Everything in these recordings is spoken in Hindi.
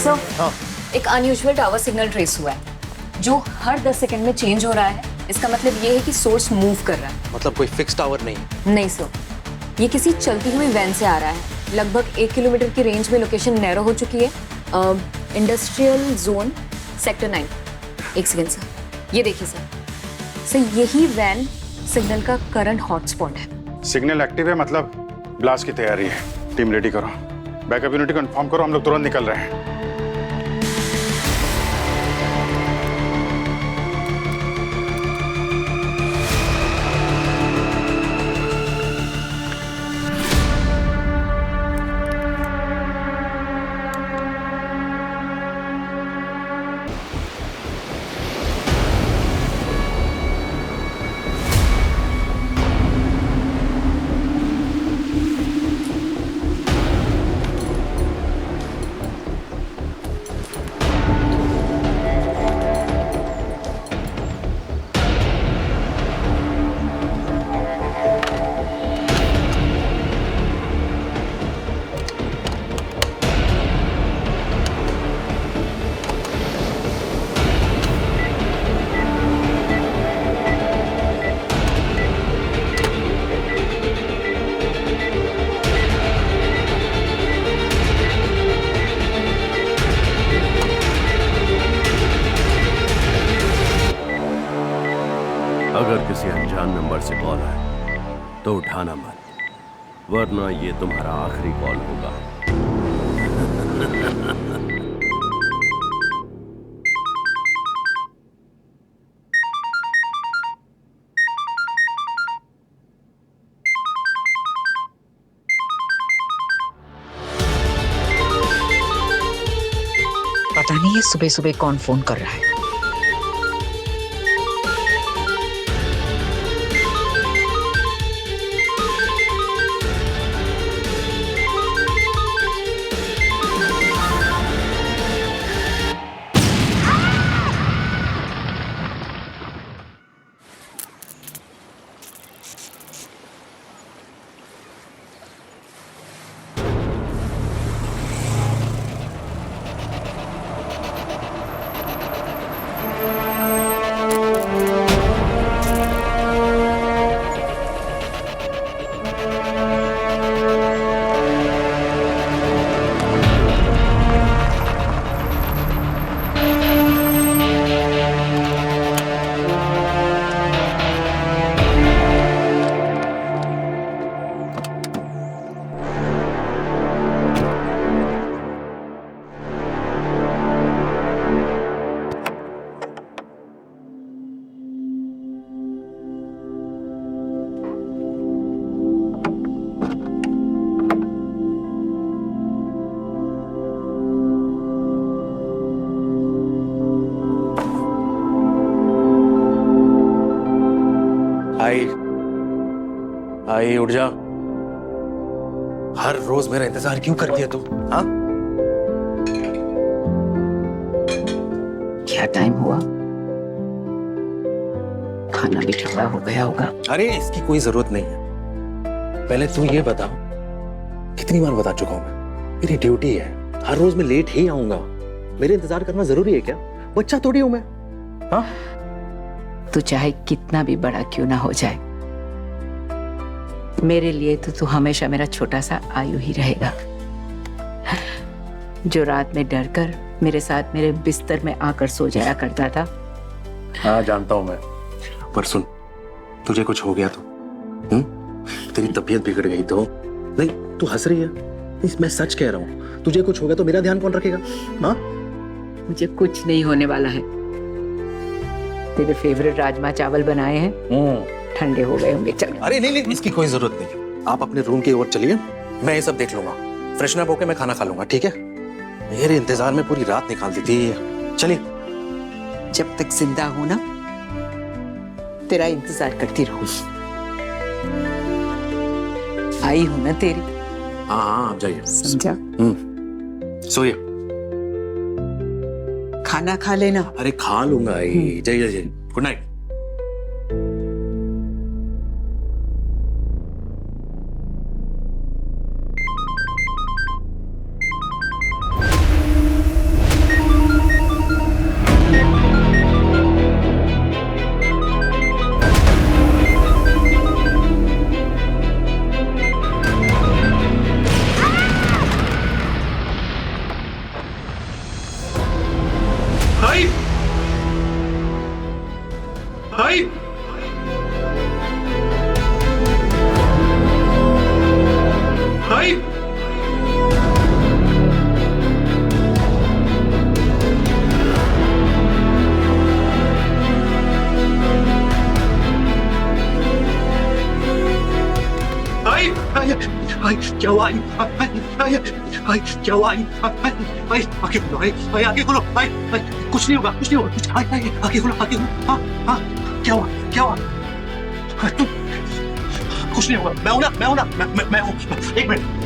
सर, हाँ। एक अनयूजुअल टावर सिग्नल ट्रेस हुआ है जो हर 10 सेकंड में चेंज हो रहा है। इसका मतलब ये है कि सोर्स मूव कर रहा है। मतलब कोई फिक्स टावर नहीं? नहीं सर, ये किसी चलती हुई वैन से आ रहा है। लगभग 1 किलोमीटर की रेंज में लोकेशन नैरो हो चुकी है। Industrial zone sector 9। एक सेकेंड सर, ये देखिए सर, यही वैन सिग्नल का करंट हॉटस्पॉट है। सिग्नल एक्टिव है, मतलब ब्लास्ट की तैयारी है। टीम रेडी करो, बैकअप यूनिट को इन्फॉर्म करो, हम लोग तुरंत निकल रहे हैं। अगर किसी अनजान नंबर से कॉल आए तो उठाना मत, वरना ये तुम्हारा आखिरी कॉल होगा। पता नहीं ये सुबह सुबह कौन फोन कर रहा है। आई उठ जा। हर रोज मेरा इंतजार क्यों करती है तू? हाँ, क्या टाइम हुआ? खाना भी ठंडा हो गया होगा। अरे इसकी कोई जरूरत नहीं है। पहले तू ये बता, कितनी बार बता चुका हूं मैं, मेरी ड्यूटी है, हर रोज मैं लेट ही आऊंगा। मेरे इंतजार करना जरूरी है क्या? बच्चा थोड़ी हूं मैं। हाँ, तू चाहे कितना भी बड़ा क्यों ना हो जाए, मेरे लिए तो तू हमेशा मेरा छोटा सा आयु ही रहेगा, जो रात में डरकर मेरे साथ मेरे बिस्तर में आकर सो जाया करता था। हाँ जानता हूं मैं, पर सुन, तुझे कुछ हो गया तो तेरी तबीयत बिगड़ गई तो नहीं, तू हंस रही है। नहीं, मैं सच कह रहा हूँ, तुझे कुछ हो गया तो मेरा ध्यान कौन रखेगा? हाँ, मुझे कुछ नहीं होने वाला है। तेरे फेवरेट राजमा चावल बनाए हैं, ठंडे हो गए होंगे। चल। अरे नहीं, इसकी कोई जरूरत नहीं। आप अपने रूम की ओर चलिए, मैं ये सब देख लूंगा। फ्रेशन अप होके मैं खाना खा लूंगा, ठीक है? मेरे इंतजार में पूरी रात निकाल दी थी। चलिए। जब तक जिंदा हूं ना, तेरा इंतजार करती रहूं। आई हूं ना तेरी। हाँ, आप जाइए। समझा? सोइए। खाना खा लेना। अरे खा लूंगा। जाइए जाइए। Good night. भाई क्या हुआ? भाई क्या हुआ? भाई आगे खोलो, भाई आगे खोलो, भाई कुछ नहीं होगा, कुछ नहीं होगा, भाई आगे खोलो, आगे खोलो। हाँ हाँ, क्या हुआ? क्या हुआ? तुम कुछ नहीं होगा, मैं हूं ना, मैं हूं ना, मैं हूं। एक मिनट।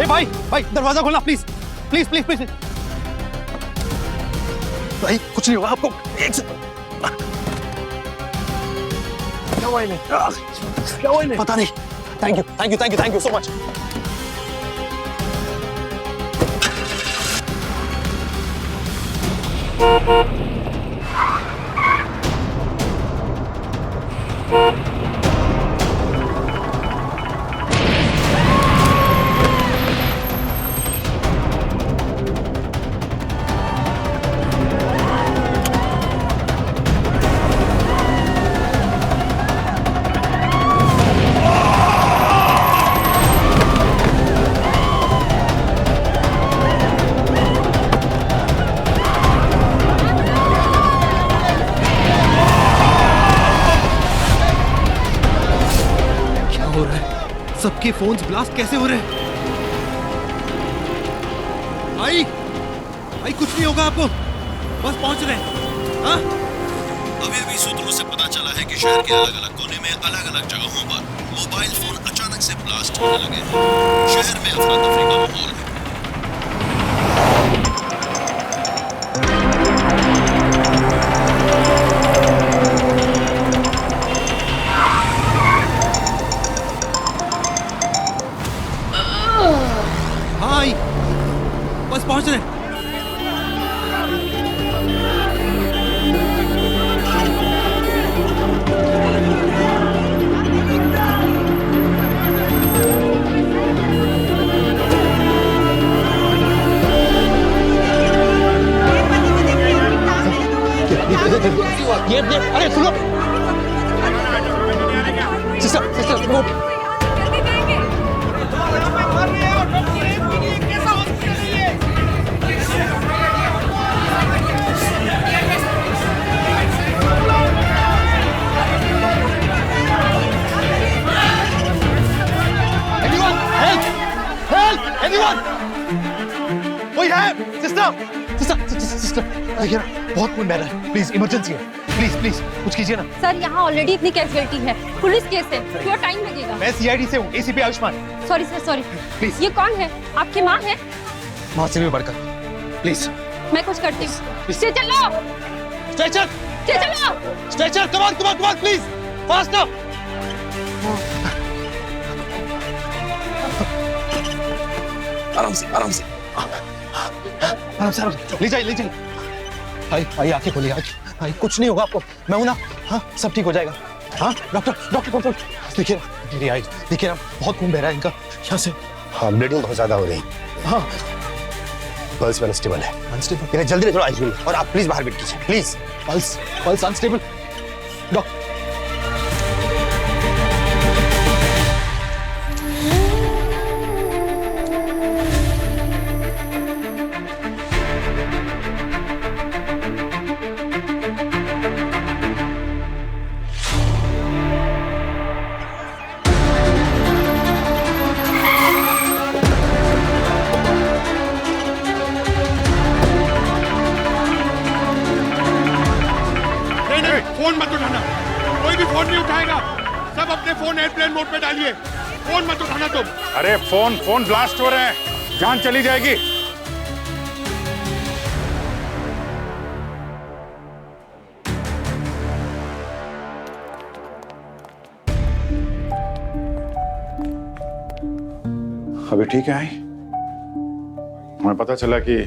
भाई भाई दरवाजा खोलना प्लीज, प्लीज प्लीज प्लीज। भाई कुछ नहीं हुआ आपको, एक से क्या हुआ इन्हें? क्या हुआ इन्हें? पता नहीं। Thank you thank you thank you thank you so much. सबके फोन्स ब्लास्ट कैसे हो रहे हैं? भाई भाई कुछ नहीं होगा आपको, बस पहुंच रहे हैं। हाँ अभी सूत्रों से पता चला है कि शहर के अलग अलग कोने में अलग अलग जगहों पर मोबाइल फोन अचानक से ब्लास्ट होने लगे हैं। शहर में अफरा तफरी का माहौल है। भाई बस पहुंच रहे हैं। ये अरे सुनो सिस्टर सिस्टर वो कोई है? सिस्टर सिस्टर सिस्टर देखिए ना, बहुत खून बह रहा है, प्लीज इमरजेंसी है, प्लीज प्लीज कुछ कीजिए ना। सर यहाँ ऑलरेडी इतनी कैजुअलिटी है, पुलिस केस है, थोड़ा टाइम लगेगा। मैं सीआईडी से हूँ, ACP Ayushman. Sorry sir sorry. Please. ये कौन है? आपकी माँ है? माँ से भी बढ़कर, प्लीज मैं कुछ करती हूँ। चलो स्ट्रेचर चलो। Stretcher come on come on come on please fast up. आराम से आराम से आराम से आराम से ले जाइए ले जाइए। भाई भाई आंखें खोलिए, भाई कुछ नहीं होगा आपको, मैं हूं ना। हाँ सब ठीक हो जाएगा। हाँ डॉक्टर डॉक्टर डॉक्टर देखिए ना मेरी आई, देखिए ना बहुत खून बह रहा है इनका यहाँ से। हाँ ब्लीडिंग बहुत ज्यादा हो रही है। हाँ पल्स अनस्टेबल है। अनस्टेबल? इन्हें जल्दी ले चलो आईसीयू में, और आप प्लीज बाहर वेट कीजिए please. Pulse pulse unstable. Doctor phone मत उठाना, कोई भी फोन नहीं उठाएगा। सब अपने फोन एयरप्लेन मोड पे डालिए, फोन मत उठाना तुम। अरे फोन फोन ब्लास्ट हो रहे हैं, जान चली जाएगी। अभी ठीक है? हमें पता चला कि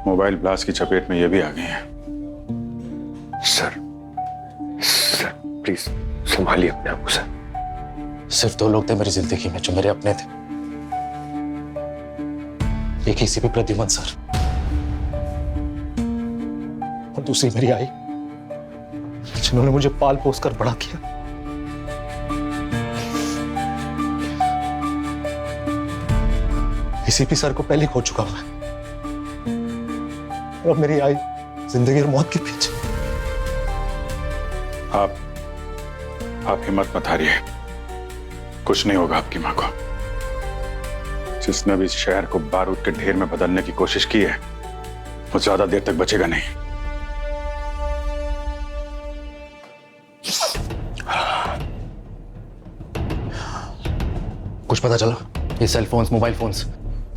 मोबाइल ब्लास्ट की चपेट में ये भी आ गए हैं। सर सर प्लीज संभालिए अपने आप को सर। सिर्फ 2 लोग थे मेरी जिंदगी में जो मेरे अपने थे। एक ही सीपी प्रद्युमन सर और दूसरी मेरी आई, जिन्होंने मुझे पाल पोस कर बड़ा किया। सीपी सर को पहले खो चुका हूं और अब मेरी आई जिंदगी और मौत के बीच। आप हिम्मत मत हारिए, कुछ नहीं होगा आपकी मां को। जिसने भी इस शहर को बारूद के ढेर में बदलने की कोशिश की है वो ज्यादा देर तक बचेगा नहीं। कुछ पता चला? ये cell phones, mobile phones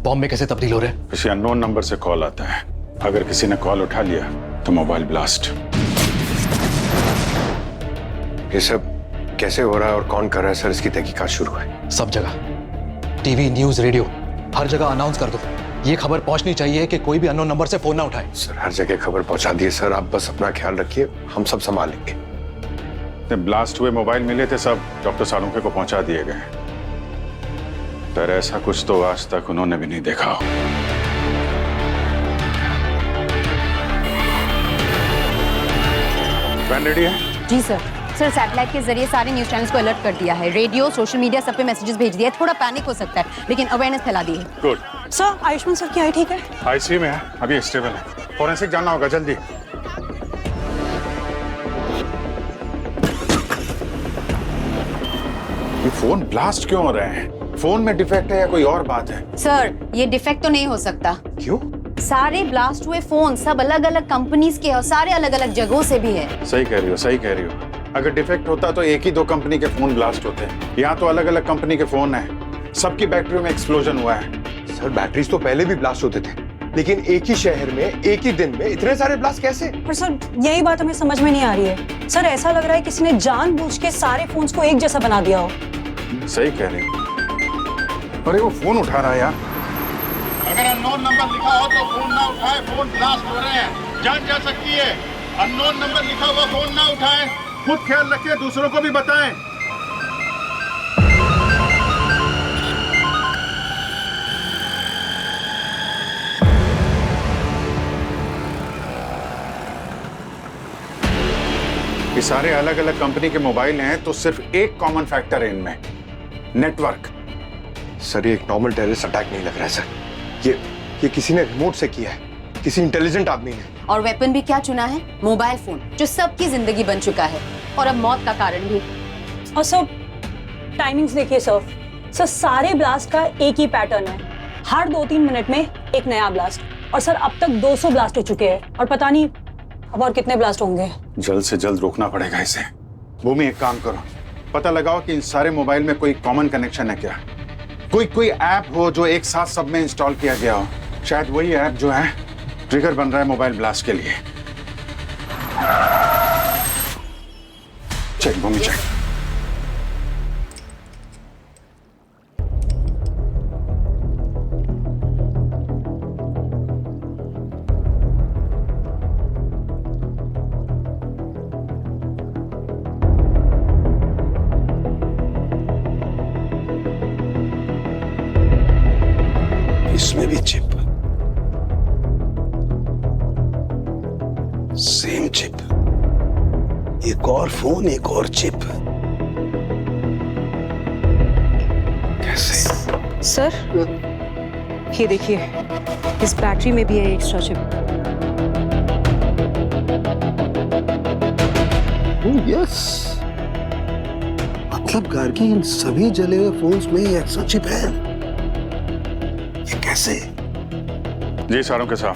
bomb में कैसे तब्दील हो रहे हैं? किसी अननोन नंबर से कॉल आता है, अगर किसी ने कॉल उठा लिया तो मोबाइल ब्लास्ट। ये सब कैसे हो रहा है और कौन कर रहा है सर, इसकी तहकीकात शुरू है। सब जगह टीवी, न्यूज, रेडियो, हर जगह अनाउंस कर दो। ये खबर पहुंचनी चाहिए कि कोई भी अननोन नंबर से फोन ना उठाए। सर हर जगह खबर पहुंचा दिए सर, आप बस अपना ख्याल रखिए, हम सब संभाल लेंगे। ब्लास्ट हुए मोबाइल मिले थे सब डॉक्टर सालुंखे को पहुंचा दिए गए, पर ऐसा कुछ तो आज तक उन्होंने भी नहीं देखा हो। वैन रेडी है? जी सर। सर सैटेलाइट के जरिए सारे न्यूज चैनल्स को अलर्ट कर दिया है, रेडियो, सोशल मीडिया सब पे मैसेजेस भेज दिए। थोड़ा पैनिक हो सकता है लेकिन अवेयरनेस फैला दी है। गुड। सर आयुष्मान सर की आई ठीक है? आईसीयू में है, अभी स्टेबल है। फोरेंसिक जाना होगा जल्दी। ये फोन ब्लास्ट क्यों हो रहे हैं? फोन में डिफेक्ट है या कोई और बात है? सर ये डिफेक्ट तो नहीं हो सकता। क्यों? सारे ब्लास्ट हुए फोन सब अलग अलग कंपनीज के और सारे अलग अलग जगहों से भी है। सही कह रही हो, सही कह रही हो। अगर डिफेक्ट होता तो एक ही 2 कंपनी के फोन ब्लास्ट होते हैं। यहाँ तो अलग अलग कंपनी के फोन हैं, सबकी बैटरियों में एक्सप्लोजन हुआ है। सर बैटरीज तो पहले भी ब्लास्ट होते थे, लेकिन एक ही शहर में एक ही दिन में इतने सारे ब्लास्ट कैसे? पर सर यही बात हमें समझ में नहीं आ रही है। सर ऐसा लग रहा है किसी ने जानबूझ के सारे फोन्स को एक जैसा बना दिया हो। सही कह रही हो। अरे वो फोन उठा रहा है यार। अगर अननोन नंबर लिखा हो तो फोन ना उठाए, फोन ब्लास्ट हो रहे हैं, जान जा सकती है। अननोन नंबर लिखा हुआ फोन ना उठाए, खुद ख्याल रखिए, दूसरों को भी बताएं। ये सारे अलग अलग कंपनी के मोबाइल हैं तो सिर्फ एक कॉमन फैक्टर है इनमें, नेटवर्क। सर ये एक नॉर्मल टेररिस्ट अटैक नहीं लग रहा है सर, ये किसी ने रिमोट से किया है, किसी इंटेलिजेंट आदमी ने। और वेपन भी क्या चुना है? मोबाइल फोन, जो सबकी जिंदगी बन चुका है और अब मौत का कारण भी। और सर टाइमिंग्स देखिए सर। सर सारे ब्लास्ट का एक ही पैटर्न है, हर 2-3 मिनट में एक नया ब्लास्ट। और सर अब तक 200 ब्लास्ट हो चुके हैं और पता नहीं अब और कितने ब्लास्ट होंगे। जल्द से जल्द रोकना पड़ेगा इसे। भूमि एक काम करो, पता लगाओ कि इन सारे मोबाइल में कोई कॉमन कनेक्शन है क्या, कोई ऐप हो जो एक साथ सब में इंस्टॉल किया गया हो। शायद वही ऐप जो है ट्रिगर बन रहा है मोबाइल ब्लास्ट के लिए। चेक भूमि चेक। इसमें भी चिप, सेम चिप, एक और फोन, एक और चिप। कैसे? सर ये देखिए, इस बैटरी में भी है एक्स्ट्रा चिप। यस, मतलब गार्गी इन सभी जले हुए फोन्स में एक्स्ट्रा चिप है। ये कैसे? जी सालुंखे साहब,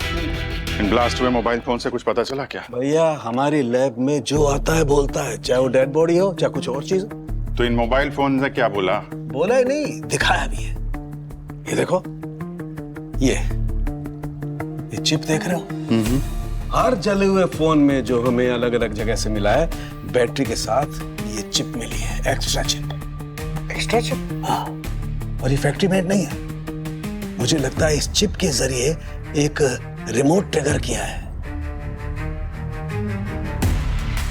इन ब्लास्ट हुए मोबाइल फोन से कुछ पता चला क्या? भैया हमारी लैब में जो आता है बोलता है, चाहे वो डेड बॉडी हो चाहे कुछ और चीज हो। तो इन मोबाइल फोन ने क्या बोला? बोला ही नहीं, दिखाया भी है। ये देखो, ये चिप देख रहे हो? हर जले हुए फोन में जो हमें अलग अलग जगह से मिला है, बैटरी के साथ ये चिप मिली है, एक्स्ट्रा चिप। Extra chip? हाँ, और ये फैक्ट्री मेड नहीं है। मुझे लगता है इस चिप के जरिए एक रिमोट ट्रिगर किया है।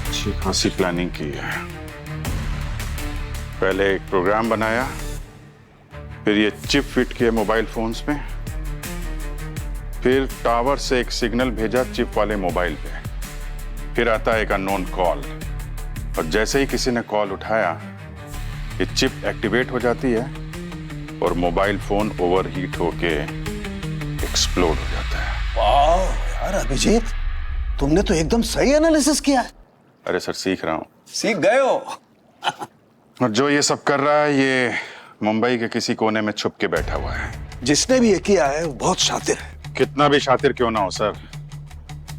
अच्छी खासी प्लानिंग की है। पहले एक प्रोग्राम बनाया, फिर ये चिप फिट किए मोबाइल फोन्स में, फिर टावर से एक सिग्नल भेजा चिप वाले मोबाइल पे, फिर आता एक अननोन कॉल, और जैसे ही किसी ने कॉल उठाया ये चिप एक्टिवेट हो जाती है और मोबाइल फोन ओवरहीट होके एक्सप्लोड हो जाता है। वाह यार अभिजीत, तुमने तो एकदम सही एनालिसिस किया है। अरे सर, सीख रहा हूँ। सीख गए हो। और जो ये सब कर रहा है ये मुंबई के किसी कोने में छुप के बैठा हुआ है। जिसने भी ये किया है वो बहुत शातिर है। कितना भी शातिर क्यों ना हो सर,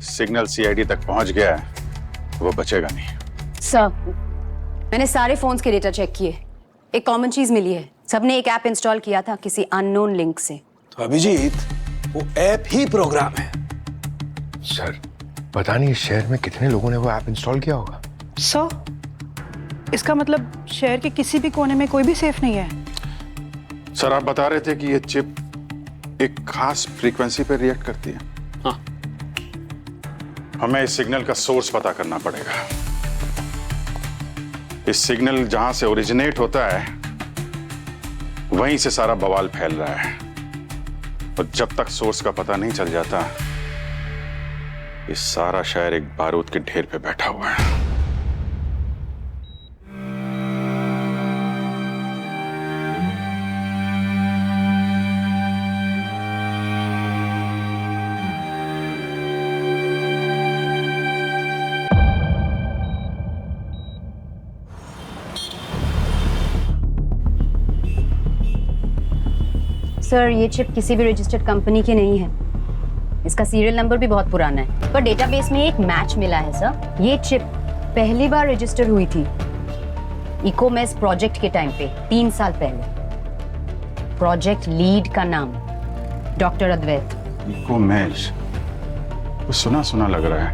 सिग्नल सीआईडी तक पहुंच गया है, वो बचेगा नहीं। सर, मैंने सारे फोन्स के डेटा चेक किए। एक कॉमन चीज मिली है, सबने एक ऐप इंस्टॉल किया था किसी अननोन लिंक से। तो अभिजीत, वो ऐप ही प्रोग्राम है। सर, पता नहीं इस शहर में कितने लोगों ने वो ऐप इंस्टॉल किया होगा। सर, इसका मतलब शहर के किसी भी कोने में कोई भी सेफ नहीं है। सर, आप बता रहे थे कि ये चिप एक खास फ्रीक्वेंसी पे रिएक्ट करती है। हाँ। हमें इस सिग्नल का सोर्स पता करना पड़ेगा। इस सिग्नल जहां से ओरिजिनेट होता है वहीं से सारा बवाल फैल रहा है, और जब तक सोर्स का पता नहीं चल जाता ये सारा शहर एक बारूद के ढेर पे बैठा हुआ है। सर, ये चिप किसी भी रजिस्टर्ड कंपनी की नहीं है। इसका सीरियल नंबर भी बहुत पुराना है, पर डेटाबेस में एक मैच मिला है सर। ये चिप पहली बार रजिस्टर हुई थी इकोमेस प्रोजेक्ट के टाइम पे 3 साल पहले। प्रोजेक्ट लीड का नाम डॉक्टर अद्वैत। इकोमेस, तो सुना सुना लग रहा है।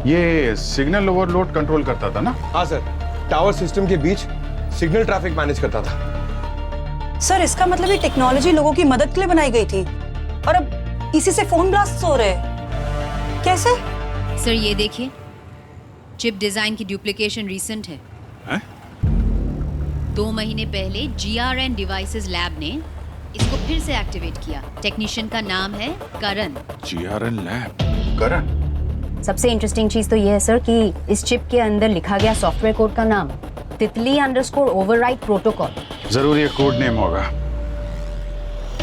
ये सिग्नल ओवरलोड कंट्रोल करता था ना? हाँ सर, टावर सिस्टम के बीच सिग्नल ट्रैफिक मैनेज करता था। सर, इसका मतलब ये टेक्नोलॉजी लोगों की मदद के लिए बनाई गई थी, और अब इसी से फोन ब्लास्ट हो रहे हैं। कैसे? सर, ये देखिए, चिप डिजाइन की डुप्लीकेशन रीसेंट है। 2 महीने पहले GRN डिवाइसेस लैब ने इसको फिर से एक्टिवेट किया। टेक्नीशियन का नाम है करण। GRN लैब, करण। सबसे इंटरेस्टिंग चीज तो ये है सर कि इस चिप के अंदर लिखा गया सॉफ्टवेयर कोड का नाम तितली_ओवरराइड प्रोटोकॉल। जरूर ये कोड नेम होगा।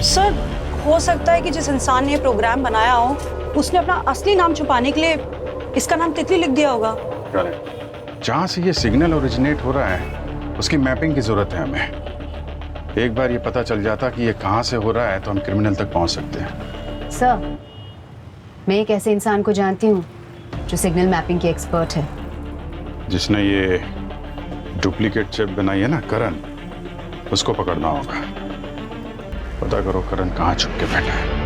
सर, हो सकता है कि जिस इंसान ने ये प्रोग्राम बनाया हो उसने अपना असली नाम छुपाने के लिए इसका नाम तितली लिख दिया होगा। जहां से ये सिग्नल ओरिजिनेट हो रहा है उसकी मैपिंग की जरूरत है हमें। एक बार ये पता चल जाता कि ये कहां से हो रहा है तो हम क्रिमिनल तक पहुंच सकते हैं। सर, मैं एक ऐसे इंसान को जानती हूँ जो सिग्नल मैपिंग के एक्सपर्ट है। जिसने ये डुप्लीकेट चिप बनाई है ना, करण, उसको पकड़ना होगा। पता करो करण कहां छुप के बैठा है।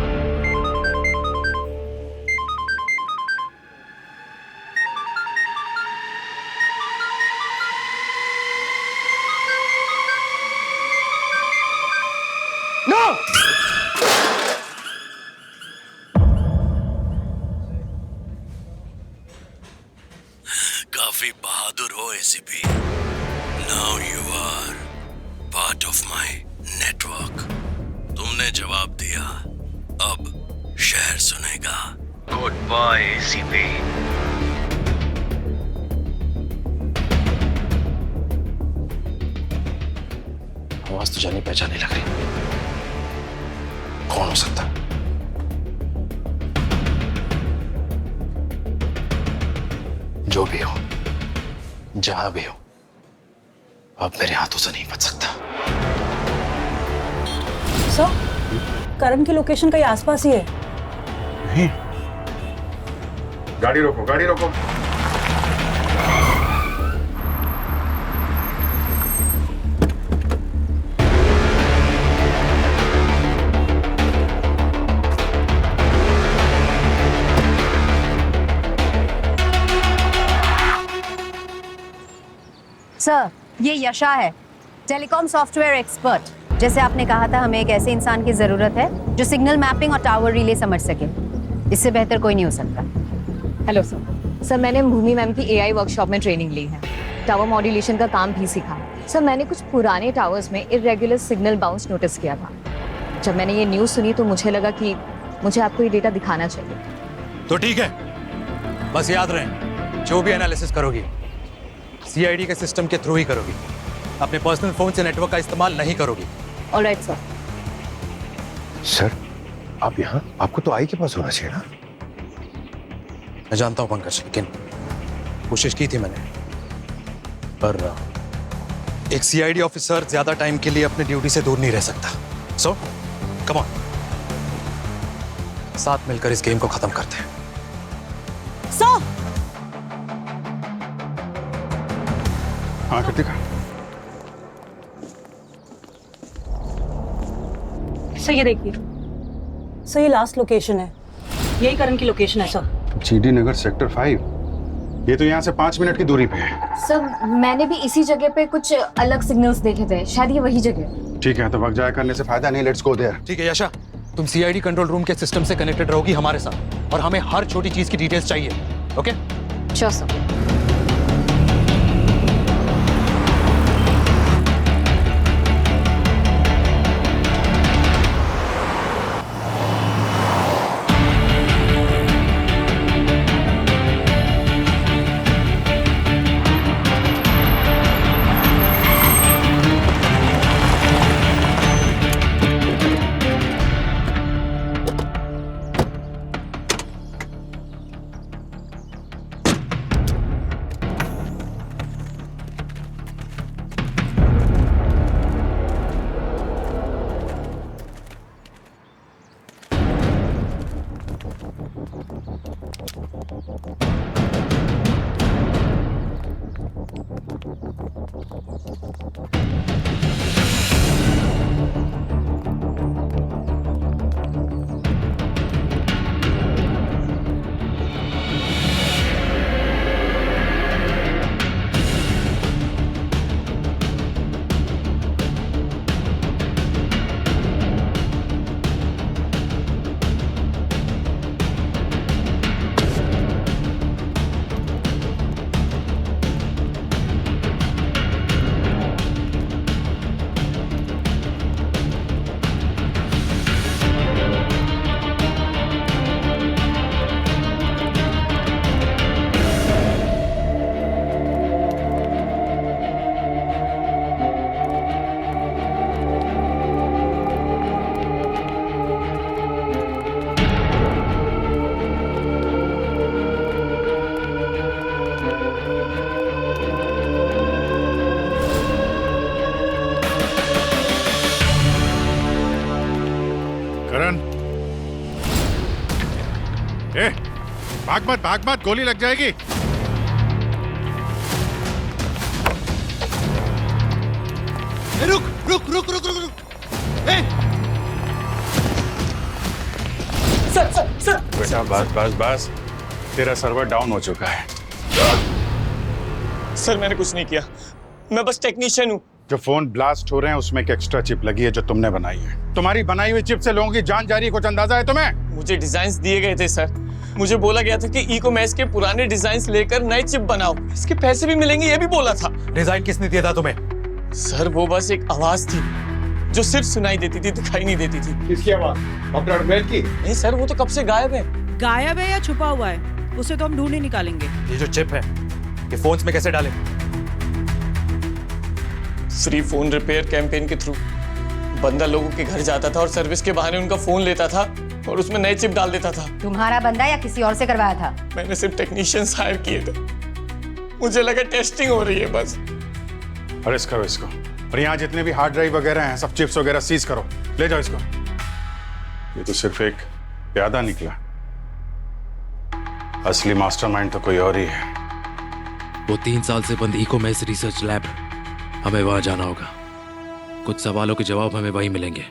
काफी बहादुर हो ACP. Now you are part of my network. तुमने जवाब दिया, अब शहर सुनेगा। Good bye ACP. आवाज तो जानी पहचानी लग रही। कौन हो सकता? जो भी हो, जहां भी हो, अब मेरे हाथों से नहीं बच सकता। सर, करण की लोकेशन कहीं आसपास ही है। नहीं। गाड़ी रोको, गाड़ी रोको। सर, ये यशा है, टेलीकॉम सॉफ्टवेयर एक्सपर्ट। जैसे आपने कहा था, हमें एक ऐसे इंसान की जरूरत है जो सिग्नल मैपिंग और टावर रिले समझ सके। इससे बेहतर कोई नहीं हो सकता। Hello sir. सर मैंने भूमि मैम की एआई वर्कशॉप में ट्रेनिंग ली है, टावर मॉड्यूलेशन का काम भी सीखा। सर मैंने कुछ पुराने टावर्स में इरेगुलर सिग्नल बाउंस नोटिस किया था। जब मैंने ये न्यूज़ सुनी तो मुझे लगा कि मुझे आपको ये डेटा दिखाना चाहिए। तो ठीक है, बस याद रहे जो भी एनालिसिस करोगी सीआईडी के सिस्टम के थ्रू ही करोगी, अपने पर्सनल फोन से नेटवर्क का इस्तेमाल नहीं करोगी। Alright sir. सर आप यहाँ, आपको तो आई के पास होना चाहिए ना। मैं जानता हूं पंकज, लेकिन कोशिश की थी मैंने, पर एक सीआईडी ऑफिसर ज्यादा टाइम के लिए अपने ड्यूटी से दूर नहीं रह सकता। सो कम ऑन, साथ मिलकर इस गेम को खत्म करते हैं। सर हाँ कृतिका, सर ये देखिए सर, ये लास्ट लोकेशन है, यही करण की लोकेशन है सर। जीडी नगर सेक्टर 5, ये तो यहाँ से 5 मिनट की दूरी पे है। सर मैंने भी इसी जगह पे कुछ अलग सिग्नल्स देखे थे, शायद ये वही जगह है। ठीक है, तो वक्त जाया करने से फायदा नहीं, लेट्स गो देयर। ठीक है यशा, तुम सीआईडी कंट्रोल रूम के सिस्टम से कनेक्टेड रहोगी हमारे साथ, और हमें हर छोटी चीज की डिटेल्स चाहिए। Okay sure sir. करण, भाग मत, गोली लग जाएगी। रुक रुक रुक रुक रुक रुक। सर बेटा बस, तेरा सर्वर डाउन हो चुका है। सर मैंने कुछ नहीं किया, मैं बस टेक्नीशियन हूँ। जो फोन ब्लास्ट हो रहे हैं उसमें एक एक्स्ट्रा चिप लगी है जो तुमने बनाई है। तुम्हारी बनाई हुई चिप से लोगों की जान जा रही है, कुछ अंदाजा है तुम्हें? मुझे डिजाइन्स दिए गए थे सर, मुझे बोला गया था कि इको मैच के पुराने डिजाइन्स लेकर नए चिप बनाओ, इसके पैसे भी मिलेंगे, ये भी बोला था। डिजाइन किसने दिया था तुम्हें? सर वो बस एक आवाज थी जो सिर्फ सुनाई देती थी, दिखाई नहीं देती थी। किसकी आवाज? डॉक्टर अडमेल की? नहीं सर, वो तो कब से गायब है। गायब है या छुपा हुआ है, उसे तो हम ढूंढ ही निकालेंगे। ये जो चिप है ये फोन्स में कैसे डाले? फ्री फोन रिपेयर कैंपेन के थ्रू बंदा लोगों के घर जाता था और सर्विस के बहाने उनका फोन लेता था और उसमें नए चिप डाल देता था। तुम्हारा बंदा या किसी और से करवाया था? मैंने सिर्फ टेक्नीशियंस हायर किए थे, मुझे लगा टेस्टिंग हो रही है बस। अरेस्ट करो इसको, और यहाँ जितने भी हार्ड ड्राइव वगैरह हैं सब चिप्स वगैरह सीज करो, ले जाओ इसको। ये तो सिर्फ एक प्यादा निकला, असली मास्टरमाइंड तो कोई और ही है। वो 3 साल से बंद इको मैस रिसर्च लैब, हमें वहां जाना होगा। कुछ सवालों के जवाब हमें वहीं मिलेंगे।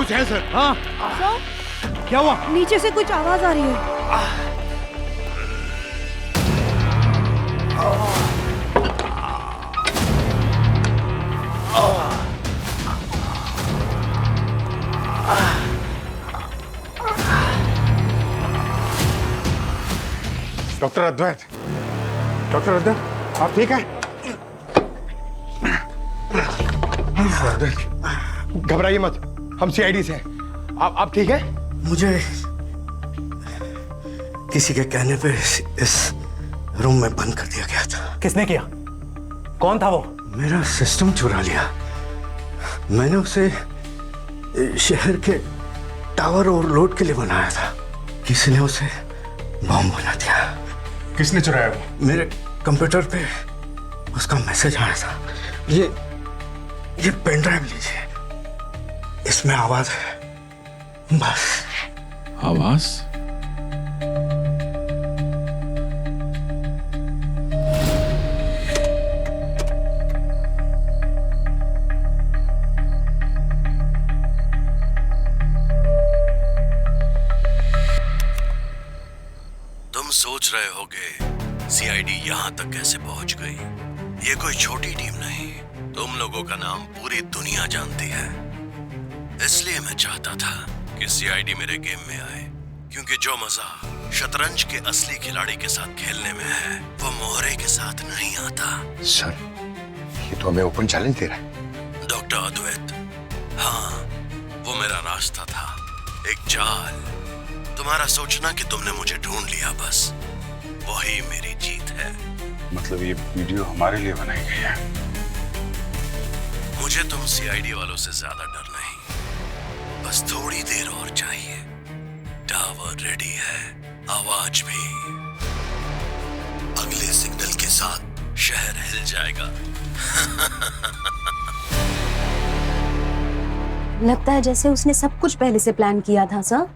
कुछ है सर। हाँ सर क्या हुआ? नीचे से कुछ आवाज आ रही है। डॉक्टर अद्वैत, डॉक्टर अद्वैत, आप ठीक हैं? घबराइए मत, हम सीआईडी से हैं। आप ठीक है? मुझे किसी के कहने पे इस रूम में बंद कर दिया गया था। किसने किया? कौन था वो? मेरा सिस्टम चुरा लिया। मैंने उसे शहर के टावर ओवरलोड के लिए बनाया था। किसी ने उसे बॉम्ब बना दिया। किसने चुराया वो? मेरे कंप्यूटर पे उसका मैसेज आया था। ये पेन ड्राइव लीजिए, इसमें आवाज है। बस। आवाज? तुम सोच रहे होगे सीआईडी यहां तक कैसे पहुंच गई। ये कोई छोटी टीम नहीं, तुम लोगों का नाम पूरी दुनिया जानती है। इसलिए मैं चाहता था कि सीआईडी मेरे गेम में आए, क्योंकि जो मजा शतरंज के असली खिलाड़ी के साथ खेलने में है वो मोहरे के साथ नहीं आता। सर, ये तो हमें ओपन चैलेंज दे रहा है। डॉक्टर अद्वैत, हाँ, वो मेरा रास्ता था, एक जाल। तुम्हारा सोचना कि तुमने मुझे ढूंढ लिया, बस वही मेरी जीत है। मतलब ये वीडियो हमारे लिए बनाई गई है? मुझे तुम सीआईडी वालों से ज्यादा डर नहीं, बस थोड़ी देर और चाहिए। टावर रेडी है, आवाज भी। अगले सिग्नल के साथ शहर हिल जाएगा। लगता है जैसे उसने सब कुछ पहले से प्लान किया था सर।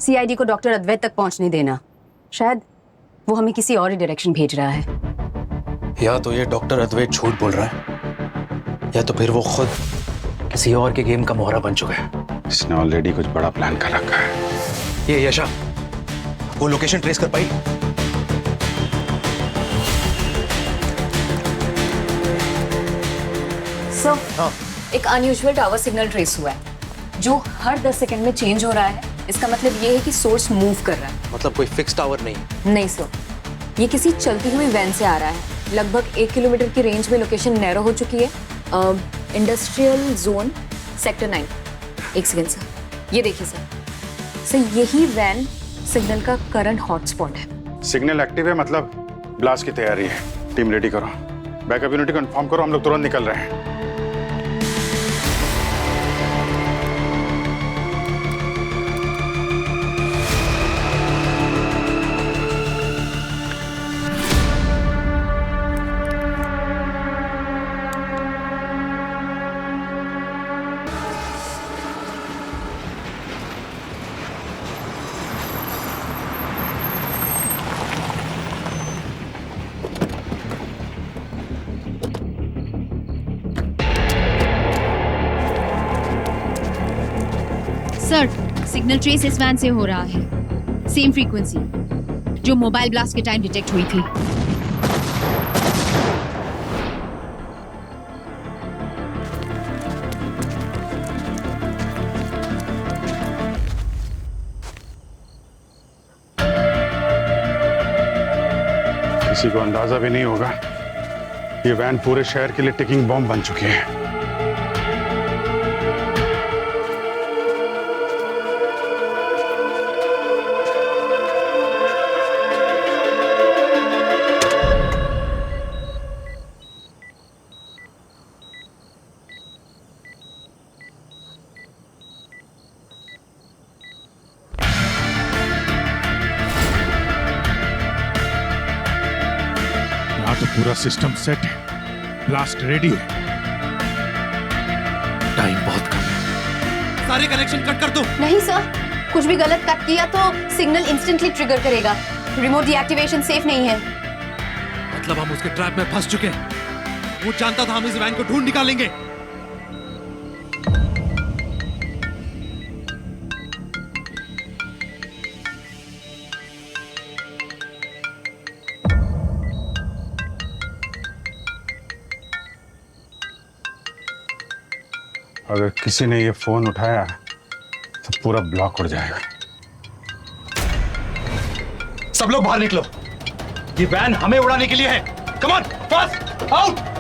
सीआईडी को डॉक्टर अद्वैत तक पहुंचने देना। शायद वो हमें किसी और ही डायरेक्शन भेज रहा है। या तो ये डॉक्टर अद्वैत झूठ बोल रहा है, या तो फिर वो खुद किसी और के गेम का मोहरा बन चुका है। इसने ऑलरेडी कुछ बड़ा प्लान कर रखा है। ये यशा, वो लोकेशन ट्रेस कर पाई? सर, हाँ। एक अनयूजुअल टावर सिग्नल ट्रेस हुआ है जो हर 10 सेकंड में चेंज हो रहा है। इसका मतलब ये है कि सोर्स मूव कर रहा है। मतलब कोई फिक्स टावर नहीं? नहीं सर, ये किसी चलती हुई वैन से आ रहा है। लगभग 1 किलोमीटर की रेंज में लोकेशन नैरो हो चुकी है। Industrial zone sector 9। एक सेकेंड सर, ये देखिए सर, यही वैन सिग्नल का करंट हॉटस्पॉट है। सिग्नल एक्टिव है, मतलब ब्लास्ट की तैयारी है। टीम रेडी करो, बैकअप यूनिट को इन्फॉर्म करो, हम लोग तुरंत निकल रहे हैं। सर, सिग्नल ट्रेस इस वैन से हो रहा है। सेम फ्रीक्वेंसी जो मोबाइल ब्लास्ट के टाइम डिटेक्ट हुई थी। किसी को अंदाजा भी नहीं होगा ये वैन पूरे शहर के लिए टिकिंग बॉम्ब बन चुकी है। तो पूरा सिस्टम सेट है, ब्लास्ट रेडी है। टाइम बहुत कम है। सारे कनेक्शन कट कर दो। नहीं सर, कुछ भी गलत कट किया तो सिग्नल इंस्टेंटली ट्रिगर करेगा। रिमोट डीएक्टिवेशन सेफ नहीं है। मतलब हम उसके ट्रैप में फंस चुके हैं। वो जानता था हम इस वैन को ढूंढ निकालेंगे। अगर किसी ने ये फोन उठाया तो पूरा ब्लॉक उड़ जाएगा। सब लोग बाहर निकलो, ये वैन हमें उड़ाने के लिए है। Come on, fast, out.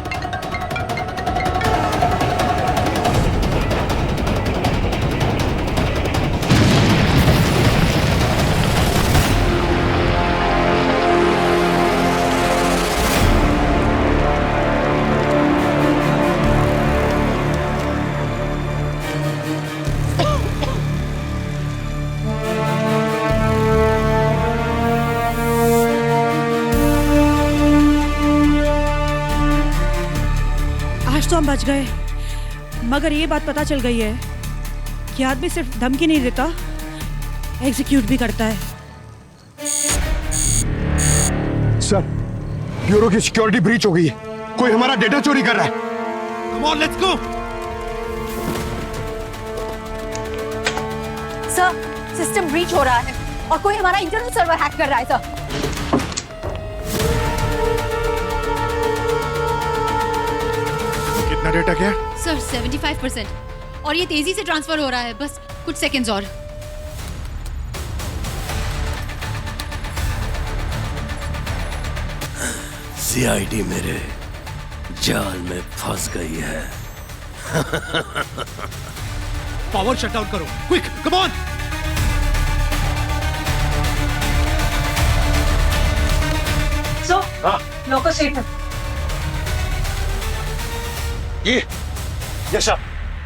आज तो हम बच गए, मगर ये बात पता चल गई है कि आदमी सिर्फ धमकी नहीं देता, एग्जीक्यूट भी करता है। सर, ब्यूरो की सिक्योरिटी ब्रीच हो गई है, कोई हमारा डेटा चोरी कर रहा है। Come on, let's go. Sir, system breach हो रहा है और कोई हमारा इंटरनल सर्वर हैक कर रहा है सर। कितना डेटा क्या? सर 75%, और ये तेजी से ट्रांसफर हो रहा है, बस कुछ सेकंड्स और। सीआईडी मेरे जाल में फंस गई है। पावर शट डाउन करो, quick, come on. So locker safe है। ये यशा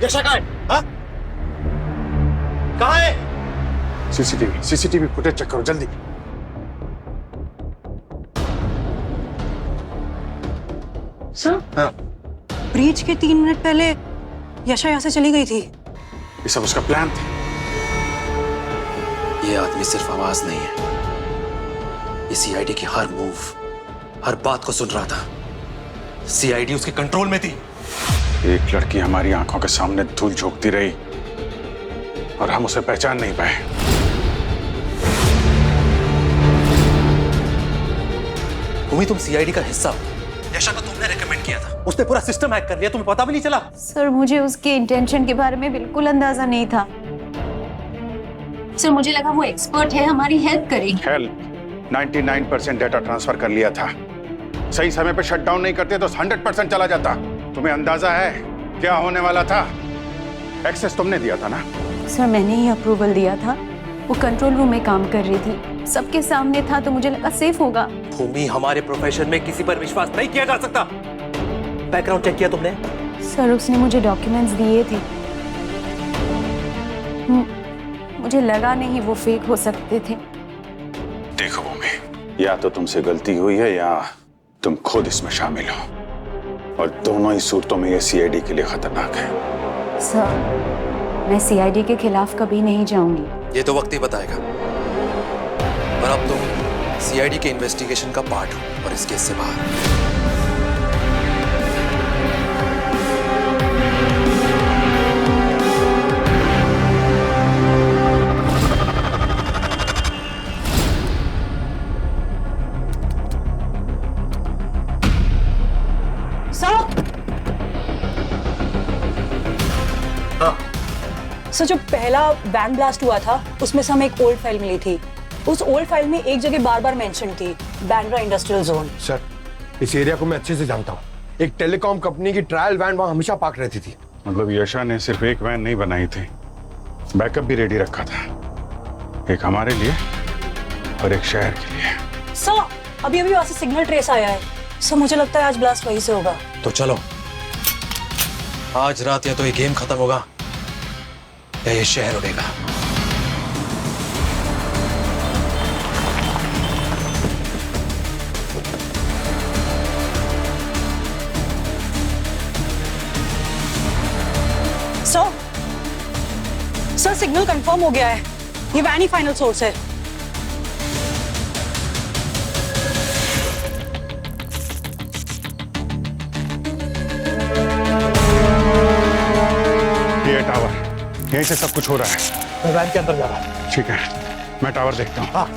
कहाँ है? हाँ? कहाँ है? सीसीटीवी फुटेज चेक करो जल्दी। सर, हाँ, ब्रीच के 3 मिनट पहले यशा यहाँ से चली गई थी। ये सब उसका प्लान था। ये आदमी सिर्फ आवाज नहीं है, ये सीआईडी की हर मूव, हर बात को सुन रहा था। सीआईडी उसके कंट्रोल में थी। एक लड़की हमारी आंखों के सामने धूल झोंकती रही और हम उसे पहचान नहीं पाए। भूमि, तुम सीआईडी का हिस्सा हो। यशा को तुमने रेकमेंड किया था, उसने पूरा सिस्टम हैक कर लिया, तुम्हें पता भी नहीं चला। सर, मुझे उसके इंटेंशन के बारे में बिल्कुल अंदाजा नहीं था। सर, मुझे लगा वो एक्सपर्ट है, हमारी हेल्प करेगी। हेल्प 99% डेटा ट्रांसफर कर लिया था। सही समय पे शट डाउन नहीं करते तो 100% चला जाता। तुम्हें अंदाजा है क्या होने वाला था? एक्सेस तुमने दिया था ना? सर, मैंने ही अप्रूवल दिया था। वो कंट्रोल रूम में काम कर रही थी, सबके सामने था, तो मुझे लगा सेफ होगा। भूमि, हमारे प्रोफेशन में किसी पर विश्वास नहीं किया जा सकता। बैकग्राउंड चेक किया तुमने? सर, उसने मुझे डॉक्यूमेंट्स दिए थे। मुझे लगा नहीं वो फेक हो सकते थे। देखो भूमि, या तो तुमसे गलती हुई है या तुम खुद इसमें शामिल हो, और दोनों ही सूरतों में ये सीआईडी के लिए खतरनाक है। सर, मैं सीआईडी के खिलाफ कभी नहीं जाऊंगी। ये तो वक्त ही बताएगा, पर अब तुम सीआईडी के इन्वेस्टिगेशन का पार्ट हो और इस केस से बाहर। सर, जो पहला वैन ब्लास्ट हुआ था उसमें से हमें एक ओल्ड फाइल मिली थी। उस ओल्ड फाइल में एक जगह बार बार मेंशन थी, बैंड्रा इंडस्ट्रियल जोन। सर, इस एरिया को मैं अच्छे से जानता हूँ। एक टेलीकॉम कंपनी की ट्रायल वैन वहाँ हमेशा पार्क रहती थी। मतलब यशा ने सिर्फ एक वैन नहीं बनाई थी, बैकअप भी रेडी रखा था, एक हमारे लिए और एक शहर के लिए। सर, अभी वहां से सिग्नल ट्रेस आया है। सर, मुझे लगता है आज ब्लास्ट वहीं से होगा। तो चलो, आज रात या तो ये गेम खत्म होगा या ये शहर उड़ेगा। सर, सिग्नल कंफर्म हो गया है, ये वैन ही फाइनल सोर्स है। ये टावर, यहीं से सब कुछ हो रहा है। मैं वैन के अंदर जा रहा हूं। ठीक है, मैं टावर देखता हूँ। हाँ।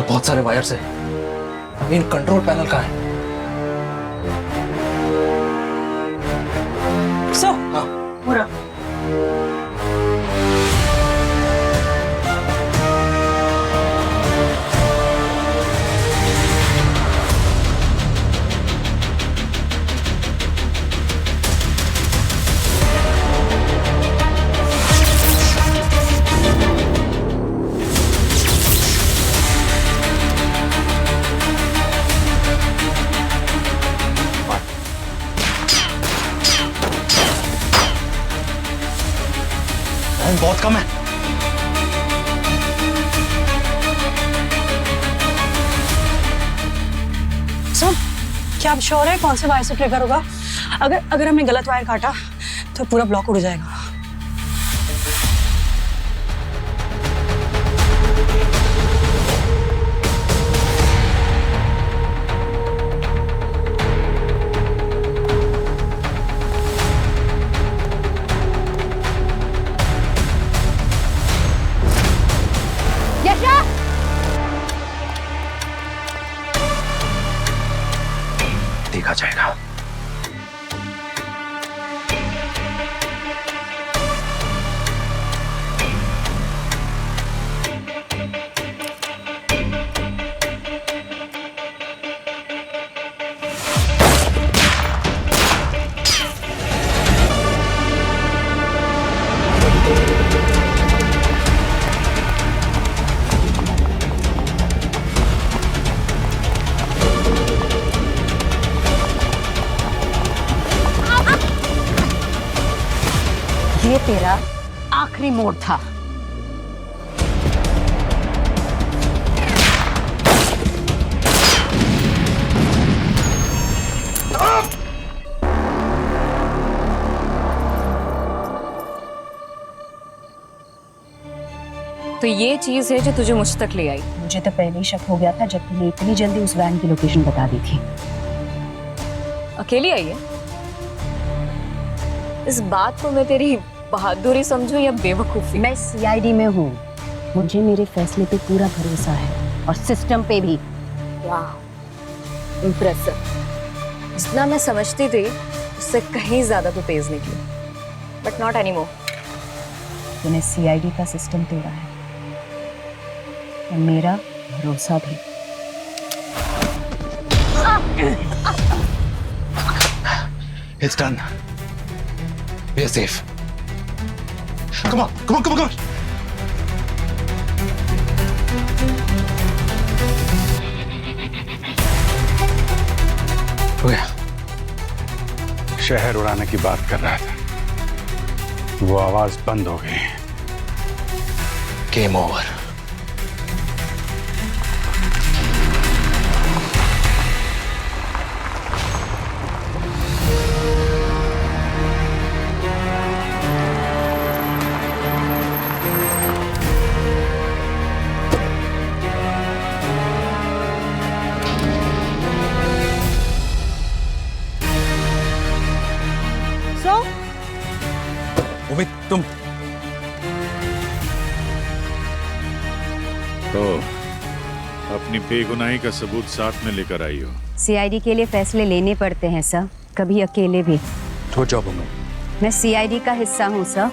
तो बहुत सारे वायर्स है। इन कंट्रोल पैनल कहाँ है? पूरा बहुत कम है। सर क्या आप श्योर है कौन से वायर से ट्रिगर होगा? अगर हमने गलत वायर काटा तो पूरा ब्लॉक उड़ जाएगा। देखा जाएगा। ये तेरा आखिरी मोड़ था। तो ये चीज है जो तुझे मुझ तक ले आई। मुझे तो पहले ही शक हो गया था जब तूने इतनी जल्दी उस वैन की लोकेशन बता दी थी। अकेली आई है? इस बात को मैं तेरी बहादुरी समझूं या बेवकूफी? मैं सीआईडी में हूँ, मुझे मेरे फैसले पे पूरा भरोसा है और सिस्टम पे भी। वाह, इम्प्रेसिव। जितना मैं समझती थी उससे कहीं ज्यादा तो तेज निकली, बट नॉट एनीमोर। तूने सीआईडी का सिस्टम तोड़ा है और मेरा भरोसा भी। It's done. We are safe. Come on, come on, come on, come on. हो गया। शहर उड़ाने की बात कर रहा था, वो आवाज बंद हो गई। Game over. उम्मीद तुम तो अपनी बेगुनाही का सबूत साथ में लेकर आई हो। सीआईडी के लिए फैसले लेने पड़ते हैं सर, कभी अकेले भी। तो जॉब में मैं सीआईडी का हिस्सा हूँ सर,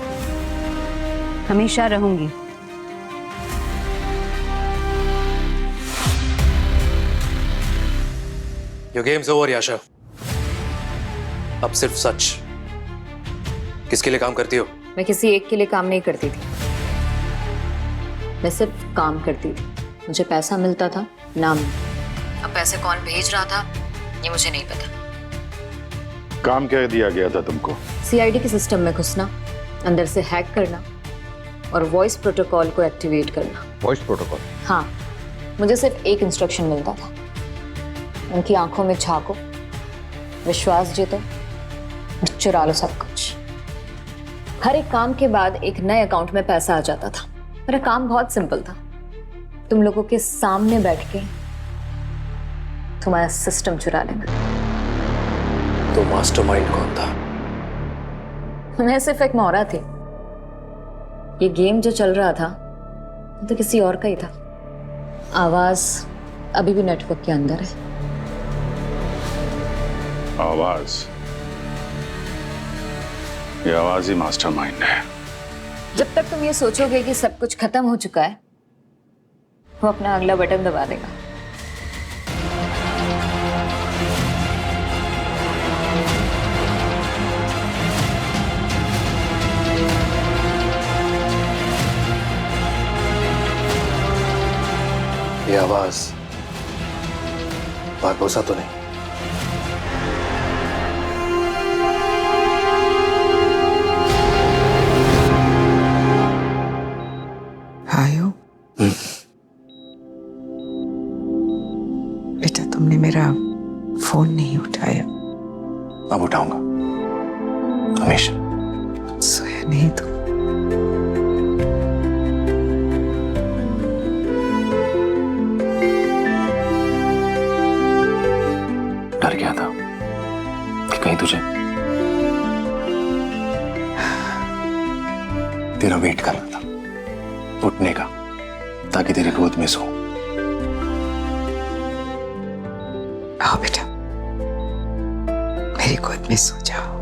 हमेशा रहूंगी। Your game's over, याशा। अब सिर्फ सच। किसके लिए काम करती हो? मैं किसी एक के लिए काम नहीं करती थी, मैं सिर्फ काम करती थी। मुझे पैसा मिलता था, नाम। अब पैसे कौन भेज रहा था ये मुझे नहीं पता। काम क्या दिया गया था तुमको? सीआईडी के सिस्टम में घुसना, अंदर से हैक करना और वॉइस प्रोटोकॉल को एक्टिवेट करना। Voice protocol? हाँ, मुझे सिर्फ एक इंस्ट्रक्शन मिलता था, उनकी आंखों में झांको, विश्वास जीतो और चुरा लो सब कुछ। हर एक काम के बाद एक नए अकाउंट में पैसा आ जाता था। मेरा काम बहुत सिंपल था, तुम लोगों के सामने बैठ के तुम्हारा सिस्टम चुरा लेना। तो मास्टरमाइंड कौन था? मैं सिर्फ एक मोहरा थी। ये गेम जो चल रहा था तो किसी और का ही था। आवाज अभी भी नेटवर्क के अंदर है। आवाज, ये आवाज ही मास्टरमाइंड है। जब तक तुम ये सोचोगे कि सब कुछ खत्म हो चुका है, वो अपना अगला बटन दबा देगा। ये आवाज बारबोसा तो नहीं? आयो बेटा, तुमने मेरा फोन नहीं उठाया। अब उठाऊंगा, हमेशा। सोया नहीं तो? डर गया था कि कहीं तुझे तेरा वेट कर रहा था उठने का, ताकि तेरी गोद में सो। आओ बेटा, मेरी गोद में सो जाओ।